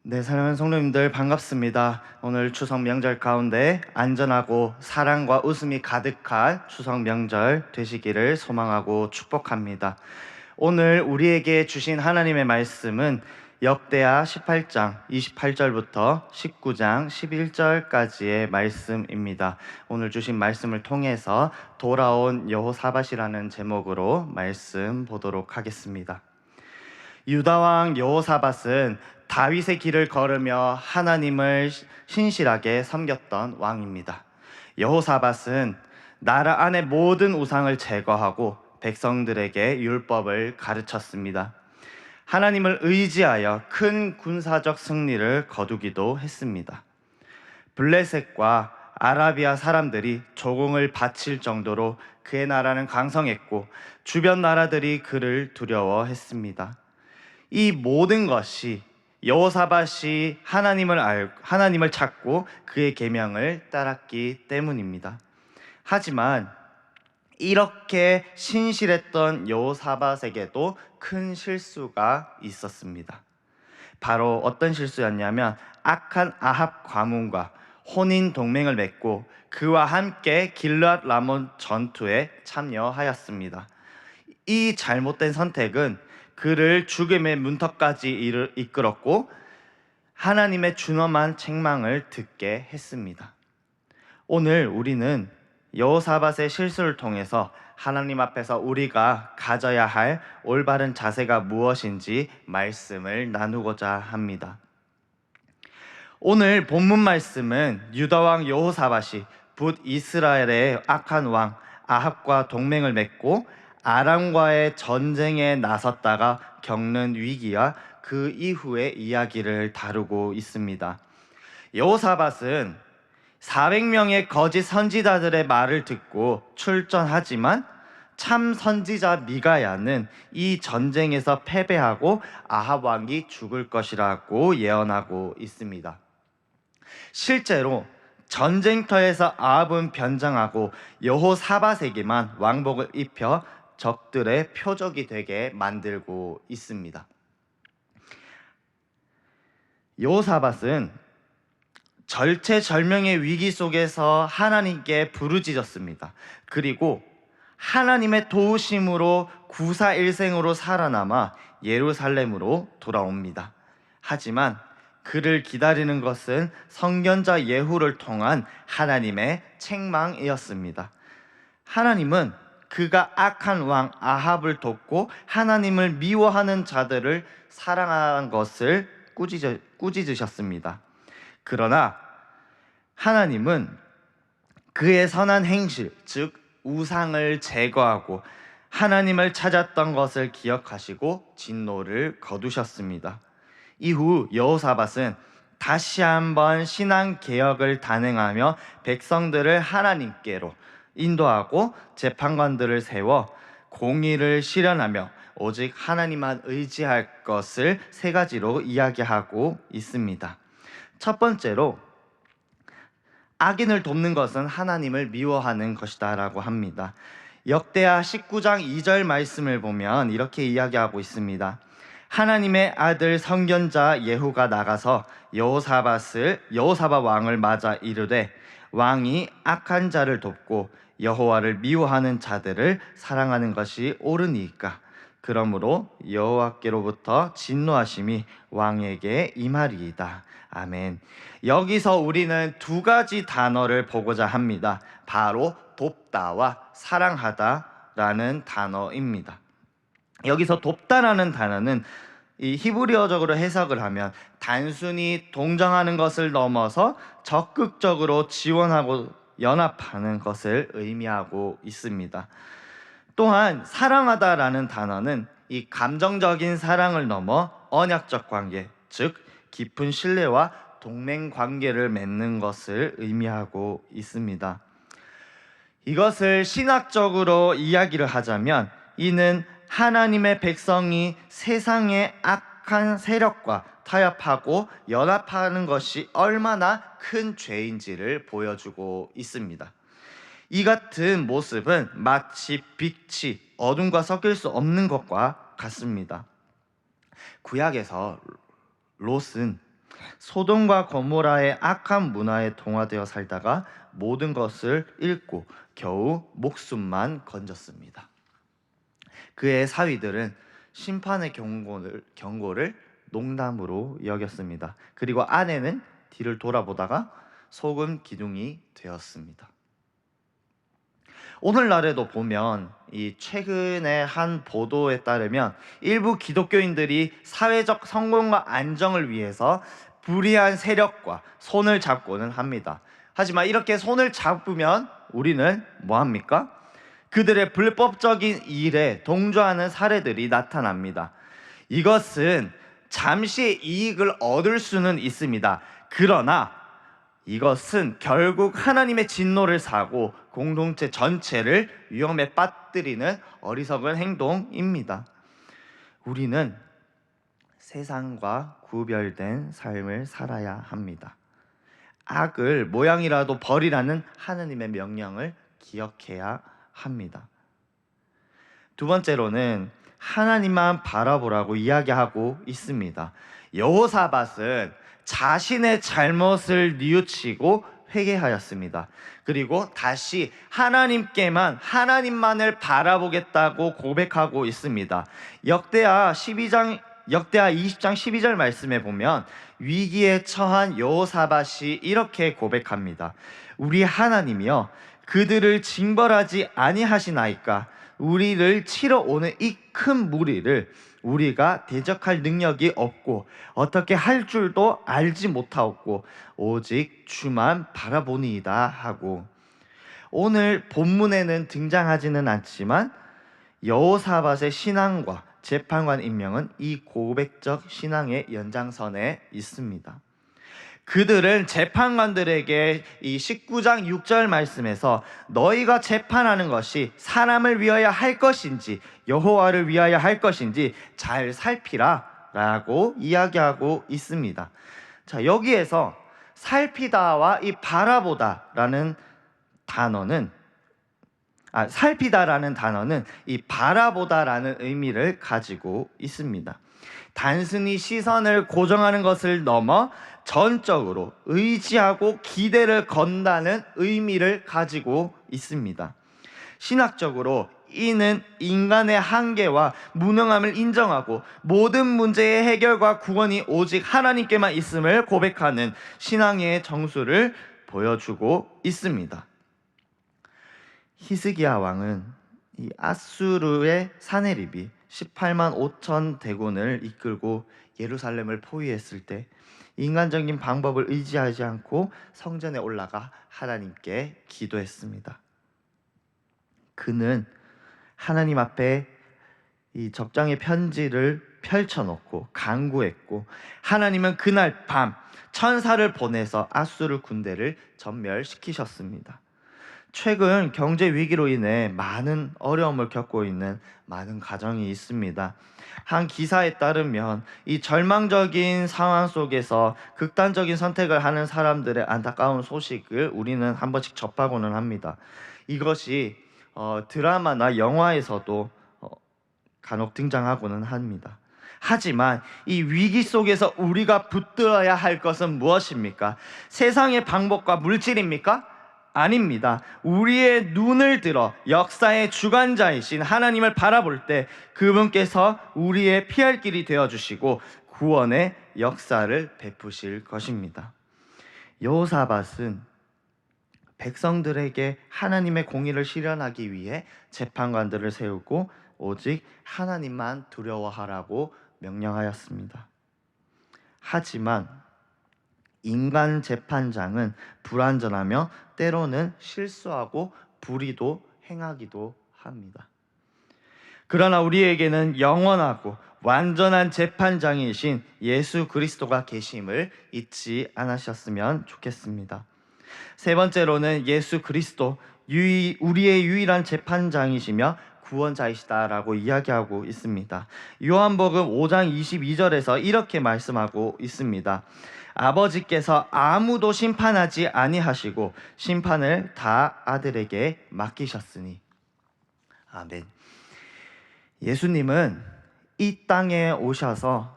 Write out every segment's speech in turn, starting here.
네, 사랑하는 성도님들 반갑습니다. 오늘 추석 명절 가운데 안전하고 사랑과 웃음이 가득한 추석 명절 되시기를 소망하고 축복합니다. 오늘 우리에게 주신 하나님의 말씀은 역대하 18장 28절부터 19장 11절까지의 말씀입니다. 오늘 주신 말씀을 통해서 돌아온 여호사밧이라는 제목으로 말씀 보도록 하겠습니다. 유다 왕 여호사밧은 다윗의 길을 걸으며 하나님을 신실하게 섬겼던 왕입니다. 여호사밧은 나라 안의 모든 우상을 제거하고 백성들에게 율법을 가르쳤습니다. 하나님을 의지하여 큰 군사적 승리를 거두기도 했습니다. 블레셋과 아라비아 사람들이 조공을 바칠 정도로 그의 나라는 강성했고 주변 나라들이 그를 두려워했습니다. 이 모든 것이 여호사밧이 하나님을 찾고 그의 계명을 따랐기 때문입니다. 하지만 이렇게 신실했던 여호사밧에게도 큰 실수가 있었습니다. 바로 어떤 실수였냐면 악한 아합 가문과 혼인 동맹을 맺고 그와 함께 길르앗 라몬 전투에 참여하였습니다. 이 잘못된 선택은 그를 죽음의 문턱까지 이끌었고 하나님의 준엄한 책망을 듣게 했습니다. 오늘 우리는 여호사밧의 실수를 통해서 하나님 앞에서 우리가 가져야 할 올바른 자세가 무엇인지 말씀을 나누고자 합니다. 오늘 본문 말씀은 유다 왕 여호사밧이 북이스라엘의 악한 왕 아합과 동맹을 맺고 아람과의 전쟁에 나섰다가 겪는 위기와 그 이후의 이야기를 다루고 있습니다. 여호사밧은 400명의 거짓 선지자들의 말을 듣고 출전하지만 참 선지자 미가야는 이 전쟁에서 패배하고 아합 왕이 죽을 것이라고 예언하고 있습니다. 실제로 전쟁터에서 아합은 변장하고 여호사밧에게만 왕복을 입혀 적들의 표적이 되게 만들고 있습니다. 여호사밧은 절체절명의 위기 속에서 하나님께 부르짖었습니다. 그리고 하나님의 도우심으로 구사일생으로 살아남아 예루살렘으로 돌아옵니다. 하지만 그를 기다리는 것은 선견자 예후를 통한 하나님의 책망이었습니다. 하나님은 그가 악한 왕 아합을 돕고 하나님을 미워하는 자들을 사랑한 것을 꾸짖으셨습니다. 그러나 하나님은 그의 선한 행실, 즉 우상을 제거하고 하나님을 찾았던 것을 기억하시고 진노를 거두셨습니다. 이후 여호사밧은 다시 한번 신앙 개혁을 단행하며 백성들을 하나님께로 인도하고 재판관들을 세워 공의를 실현하며 오직 하나님만 의지할 것을 세 가지로 이야기하고 있습니다. 첫 번째로 악인을 돕는 것은 하나님을 미워하는 것이다 라고 합니다. 역대하 19장 2절 말씀을 보면 이렇게 이야기하고 있습니다. 하나님의 아들 선견자 예후가 나가서 여호사밧 왕을 맞아 이르되 왕이 악한 자를 돕고 여호와를 미워하는 자들을 사랑하는 것이 옳으니까 그러므로 여호와께로부터 진노하심이 왕에게 임하리이다. 아멘. 여기서 우리는 두 가지 단어를 보고자 합니다. 바로 돕다와 사랑하다라는 단어입니다. 여기서 돕다라는 단어는 이 히브리어적으로 해석을 하면 단순히 동정하는 것을 넘어서 적극적으로 지원하고 연합하는 것을 의미하고 있습니다. 또한 사랑하다라는 단어는 이 감정적인 사랑을 넘어 언약적 관계, 즉 깊은 신뢰와 동맹 관계를 맺는 것을 의미하고 있습니다. 이것을 신학적으로 이야기를 하자면 이는 하나님의 백성이 세상의 악한 세력과 타협하고 연합하는 것이 얼마나 큰 죄인지를 보여주고 있습니다. 이 같은 모습은 마치 빛이 어둠과 섞일 수 없는 것과 같습니다. 구약에서 롯은 소돔과 고모라의 악한 문화에 동화되어 살다가 모든 것을 잃고 겨우 목숨만 건졌습니다. 그의 사위들은 심판의 경고를 농담으로 여겼습니다. 그리고 아내는 뒤를 돌아보다가 소금 기둥이 되었습니다. 오늘날에도 보면 이 최근의 한 보도에 따르면 일부 기독교인들이 사회적 성공과 안정을 위해서 불의한 세력과 손을 잡고는 합니다. 하지만 이렇게 손을 잡으면 우리는 뭐 합니까? 그들의 불법적인 일에 동조하는 사례들이 나타납니다. 이것은 잠시 이익을 얻을 수는 있습니다. 그러나 이것은 결국 하나님의 진노를 사고 공동체 전체를 위험에 빠뜨리는 어리석은 행동입니다. 우리는 세상과 구별된 삶을 살아야 합니다. 악을 모양이라도 버리라는 하나님의 명령을 기억해야 합니다. 두 번째로는 하나님만 바라보라고 이야기하고 있습니다. 여호사밧은 자신의 잘못을 뉘우치고 회개하였습니다. 그리고 다시 하나님만을 바라보겠다고 고백하고 있습니다. 역대하 20장 12절 말씀에 보면 위기에 처한 여호사밧이 이렇게 고백합니다. 우리 하나님이여, 그들을 징벌하지 아니하시나이까? 우리를 치러 오는 이 큰 무리를 우리가 대적할 능력이 없고 어떻게 할 줄도 알지 못하옵고 오직 주만 바라보니이다 하고, 오늘 본문에는 등장하지는 않지만 여호사밧의 신앙과 재판관 임명은 이 고백적 신앙의 연장선에 있습니다. 그들은 재판관들에게 이 19장 6절 말씀에서 너희가 재판하는 것이 사람을 위하여 할 것인지 여호와를 위하여 할 것인지 잘 살피라 라고 이야기하고 있습니다. 자, 여기에서 살피다와 이 바라보다라는 단어는 살피다라는 단어는 이 바라보다라는 의미를 가지고 있습니다. 단순히 시선을 고정하는 것을 넘어 전적으로 의지하고 기대를 건다는 의미를 가지고 있습니다. 신학적으로 이는 인간의 한계와 무능함을 인정하고 모든 문제의 해결과 구원이 오직 하나님께만 있음을 고백하는 신앙의 정수를 보여주고 있습니다. 히스기야 왕은 이 아수르의 사네립이 18만 5천 대군을 이끌고 예루살렘을 포위했을 때 인간적인 방법을 의지하지 않고 성전에 올라가 하나님께 기도했습니다. 그는 하나님 앞에 이 접장의 편지를 펼쳐놓고 간구했고, 하나님은 그날 밤 천사를 보내서 아수르 군대를 전멸시키셨습니다. 최근 경제 위기로 인해 많은 어려움을 겪고 있는 많은 가정이 있습니다. 한 기사에 따르면 이 절망적인 상황 속에서 극단적인 선택을 하는 사람들의 안타까운 소식을 우리는 한 번씩 접하고는 합니다. 이것이 드라마나 영화에서도 간혹 등장하고는 합니다. 하지만 이 위기 속에서 우리가 붙들어야 할 것은 무엇입니까? 세상의 방법과 물질입니까? 아닙니다. 우리의 눈을 들어 역사의 주관자이신 하나님을 바라볼 때 그분께서 우리의 피할 길이 되어주시고 구원의 역사를 베푸실 것입니다. 여호사밧은 백성들에게 하나님의 공의를 실현하기 위해 재판관들을 세우고 오직 하나님만 두려워하라고 명령하였습니다. 하지만 인간 재판장은 불완전하며 때로는 실수하고 불의도 행하기도 합니다. 그러나 우리에게는 영원하고 완전한 재판장이신 예수 그리스도가 계심을 잊지 않으셨으면 좋겠습니다. 세 번째로는 예수 그리스도, 우리의 유일한 재판장이시며 구원자이시다라고 이야기하고 있습니다. 요한복음 5장 22절에서 이렇게 말씀하고 있습니다. 아버지께서 아무도 심판하지 아니하시고 심판을 다 아들에게 맡기셨으니. 아멘. 예수님은 이 땅에 오셔서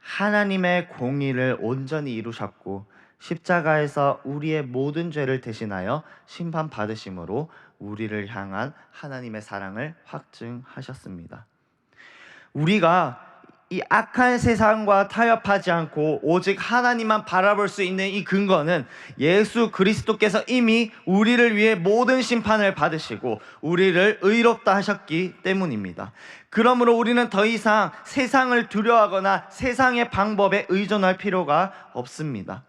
하나님의 공의를 온전히 이루셨고 십자가에서 우리의 모든 죄를 대신하여 심판받으심으로 우리를 향한 하나님의 사랑을 확증하셨습니다. 우리가 이 악한 세상과 타협하지 않고 오직 하나님만 바라볼 수 있는 이 근거는 예수 그리스도께서 이미 우리를 위해 모든 심판을 받으시고 우리를 의롭다 하셨기 때문입니다. 그러므로 우리는 더 이상 세상을 두려워하거나 세상의 방법에 의존할 필요가 없습니다.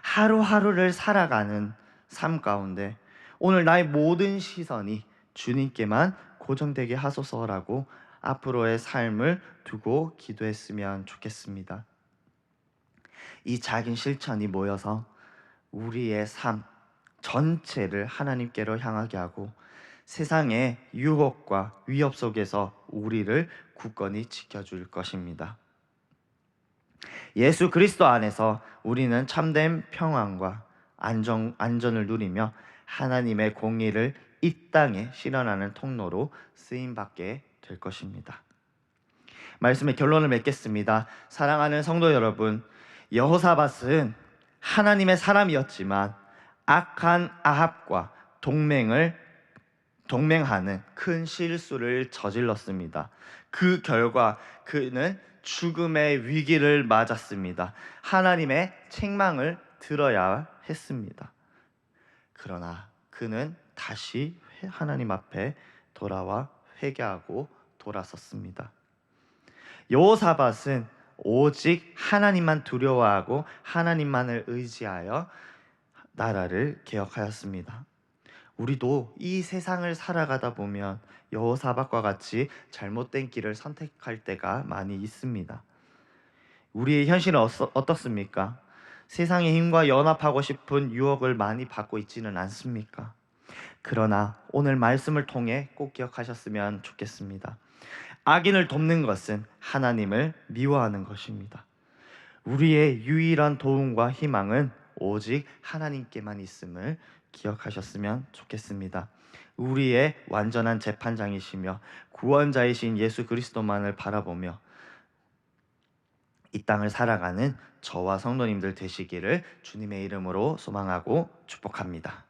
하루하루를 살아가는 삶 가운데 오늘 나의 모든 시선이 주님께만 고정되게 하소서라고 앞으로의 삶을 두고 기도했으면 좋겠습니다. 이 작은 실천이 모여서 우리의 삶 전체를 하나님께로 향하게 하고 세상의 유혹과 위협 속에서 우리를 굳건히 지켜줄 것입니다. 예수 그리스도 안에서 우리는 참된 평안과 안전을 누리며 하나님의 공의를 이 땅에 실현하는 통로로 쓰임받게 될 것입니다. 말씀의 결론을 맺겠습니다. 사랑하는 성도 여러분, 여호사밧은 하나님의 사람이었지만 악한 아합과 동맹하는 큰 실수를 저질렀습니다. 그 결과 그는 죽음의 위기를 맞았습니다. 하나님의 책망을 들어야 했습니다. 그러나 그는 다시 하나님 앞에 돌아와 회개하고 돌아섰습니다. 여호사밧은 오직 하나님만 두려워하고 하나님만을 의지하여 나라를 개혁하였습니다. 우리도 이 세상을 살아가다 보면 여호사밧과 같이 잘못된 길을 선택할 때가 많이 있습니다. 우리의 현실은 어떻습니까? 세상의 힘과 연합하고 싶은 유혹을 많이 받고 있지는 않습니까? 그러나 오늘 말씀을 통해 꼭 기억하셨으면 좋겠습니다. 악인을 돕는 것은 하나님을 미워하는 것입니다. 우리의 유일한 도움과 희망은 오직 하나님께만 있음을 기억하셨으면 좋겠습니다. 우리의 완전한 재판장이시며 구원자이신 예수 그리스도만을 바라보며 이 땅을 살아가는 저와 성도님들 되시기를 주님의 이름으로 소망하고 축복합니다.